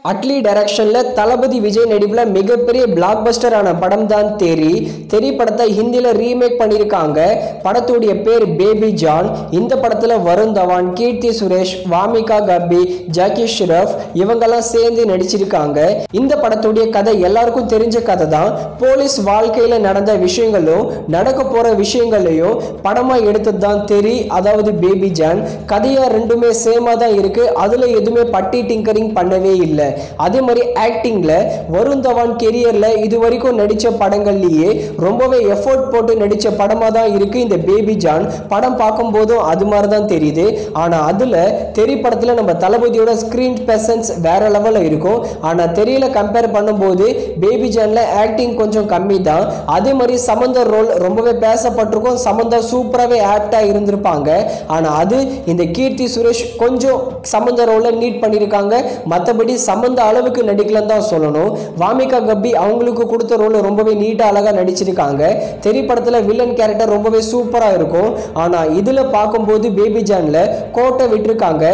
அட்லி டைரக்ஷன்ல தளபதி விஜய் நடிப்புல மிகப்பெரிய பிளாக் பஸ்டரான படம் தான் தெரி. தெரி படத்தை ஹிந்தியில ரீமேக் பண்ணியிருக்காங்க. படத்துடைய பேர் பேபி ஜான். இந்த படத்துல வருண் தவான், கீர்த்தி சுரேஷ், வாமிகா கப்பி, ஜாக்கி ஷ்ரஃப் இவங்கெல்லாம் சேர்ந்து நடிச்சிருக்காங்க. இந்த படத்துடைய கதை எல்லாருக்கும் தெரிஞ்ச கதை தான். போலீஸ் வாழ்க்கையில நடந்த விஷயங்களும் நடக்க போற விஷயங்களையும் படமா எடுத்தது தான் தெரி, அதாவது பேபி ஜான். கதையா ரெண்டுமே சேமா தான் இருக்கு. அதுல எதுவுமே பட்டி டிங்கரிங் பண்ணவே இல்லை. அதே மாதிரி ஆக்டிங்ல வருண் தவான் கெரியர்ல இது வரைக்கும் நடிச்ச படங்கள்லயே ரொம்பவே எஃபோர்ட் போட்டு நடிச்ச படமா தான் இருக்கு இந்த பேபி ஜான். படம் பார்க்கும் போதும் அது மாதிரி தான் தெரியுது. ஆனா அதுல தெரி படத்துல நம்ம தளபதியோட ஸ்கிரீன் பிரசன்ஸ் வேற லெவல்ல இருக்கும். ஆனா தெரியல கம்பேர் பண்ணும்போது பேபி ஜான்ல ஆக்டிங் கொஞ்சம் கம்மி தான். அதே மாதிரி சமந்தர் ரோல் ரொம்பவே பேசப்பட்டிருக்கும். சமந்தா சூப்பராகவே ஆக்டா இருந்திருப்பாங்க. ஆனா அது இந்த கீர்த்தி சுரேஷ் கொஞ்சம் சமந்தர் ரோல நீட் பண்ணியிருக்காங்க. மற்றபடி சமந்த அளவுக்கு நடிக்கலன்னு தான் சொல்லணும். வாமிகா கப்பி அவங்களுக்கு கொடுத்த ரோல் ரொம்பவே நீட்டா அழகா நடிச்சிருக்காங்க. தெரி படத்துல வில்லன் கேரக்டர் ரொம்பவே சூப்பரா இருக்கும். ஆனா இதுல பார்க்கும்போது பேபி ஜான்ல கோட்டை விட்டுருக்காங்க.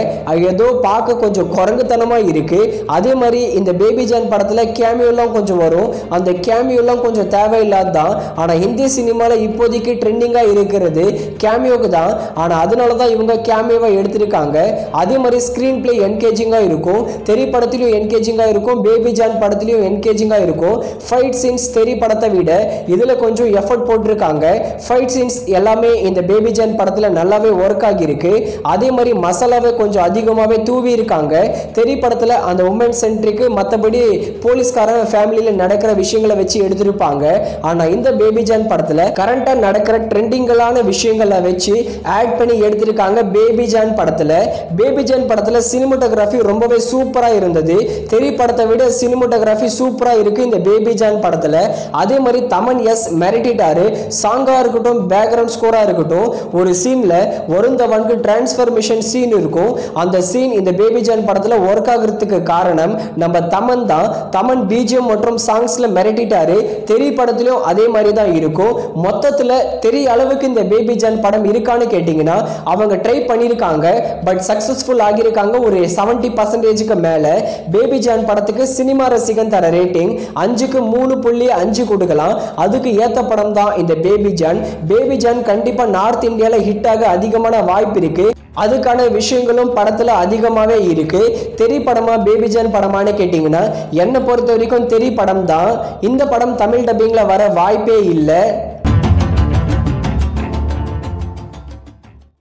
ஏதோ பார்க்க கொஞ்சம் குரங்குத்தனமா இருக்கு. அதே மாதிரி இந்த பேபி ஜான் படத்துல கேமியோலாம் கொஞ்சம் வரும். அந்த கேமியோலாம் கொஞ்சம் தேவையில்லாத தான். ஆனா ஹிந்தி சினிமால இப்போதைக்கு ட்ரெண்டிங்கா இருக்கிறது கேமியோக்கு தான். ஆனா அதனால தான் இவங்க கேமியோவை எடுத்திருக்காங்க. அதே மாதிரி ஸ்கிரீன் பிளே என்கேஜிங்கா இருக்கும். தெரி படத்திலும் என்கேஜிங்கா இருக்கும். பேபி ஜான் படத்திலும் என்கேஜிங்கா இருக்கும். ஃபைட் சீன்ஸ் தெரி படத்தை விட இதுல கொஞ்சம் எஃபர்ட் போட்டிருக்காங்க. ஃபைட் சீன்ஸ் எல்லாமே இந்த பேபி ஜான் படத்துல நல்லாவே ஒர்க் ஆகியிருக்கு. அதே மாதிரி மசாலாவை கொஞ்சம் அதிகமாகவே தூவி இருக்காங்க. தெரி படத்துல அந்த உமன் சென்ட்ரிக்கு மற்றபடி போலீஸ்காரன் ஃபேமிலியில நடக்கிற விஷயங்களை வச்சு எடுத்திருப்பாங்க. ஆனா இந்த பேபி ஜான் படத்துல கரண்டா நடக்கிற ட்ரெண்டிங்கலான விஷயங்களை வச்சு ஆட் பண்ணி எடுத்திருக்காங்க. பேபி ஜான் படத்துல சினிமாட்டோகிராஃபி ரொம்பவே சூப்பரா இருந்தது. தெரி படத்தை விட சினிமாட்டோகிராஃபி சூப்பரா இருக்கு இந்த பேபி ஜான் படத்துல. அதே மாதிரி தமன் எஸ் மிரட்டிட்டாரு. சாங்கா இருக்கட்டும், பேக்ரவுண்ட் ஸ்கோரா இருக்கட்டும். ஒரு சீன்ல வருண் தவானுக்கு டிரான்ஸ்ஃபர்மேஷன் சீன் இருக்கும். அந்த சீன் இந்த பேபி ஜான் படத்துல ஒர்க் ஆகிறதுக்கு காரணம் நம்ம தமன் தான். தமன் பிஜிஎம் மற்றும் சாங்ஸ்ல மிரட்டிட்டாரு. தெரி படத்திலும் அதே மாதிரி தான் இருக்கும். மொத்தத்துல தெரிய அளவுக்கு இந்த பேபி ஜான் படம் இருக்கான்னு கேட்டீங்கன்னா அவங்க ட்ரை பண்ணியிருக்காங்க. பட் சக்சஸ்ஃபுல் ஆகியிருக்காங்க ஒரு 70% மேல. பேபி ஜான் படத்துக்கு சினிமா ரசிகன் தர ரேட்டிங் 5க்கு 3.5 கொடுக்கலாம். அதுக்கு ஏத்த படம் தான் இந்த பேபி ஜான். பேபி ஜான் கண்டிப்பா நார்த் இந்தியால ஹிட் ஆக அதிகமான வாய்ப்பு இருக்கு. அதுக்கான விஷயங்களும் படத்துல அதிகமாவே இருக்கு. தெரி படமா பேபி ஜான் படமானு கேட்டீங்கன்னா என்னை பொறுத்த வரைக்கும் தெரி படம் தான். இந்த படம் தமிழ் டப்பிங்ல வர வாய்ப்பே இல்லை.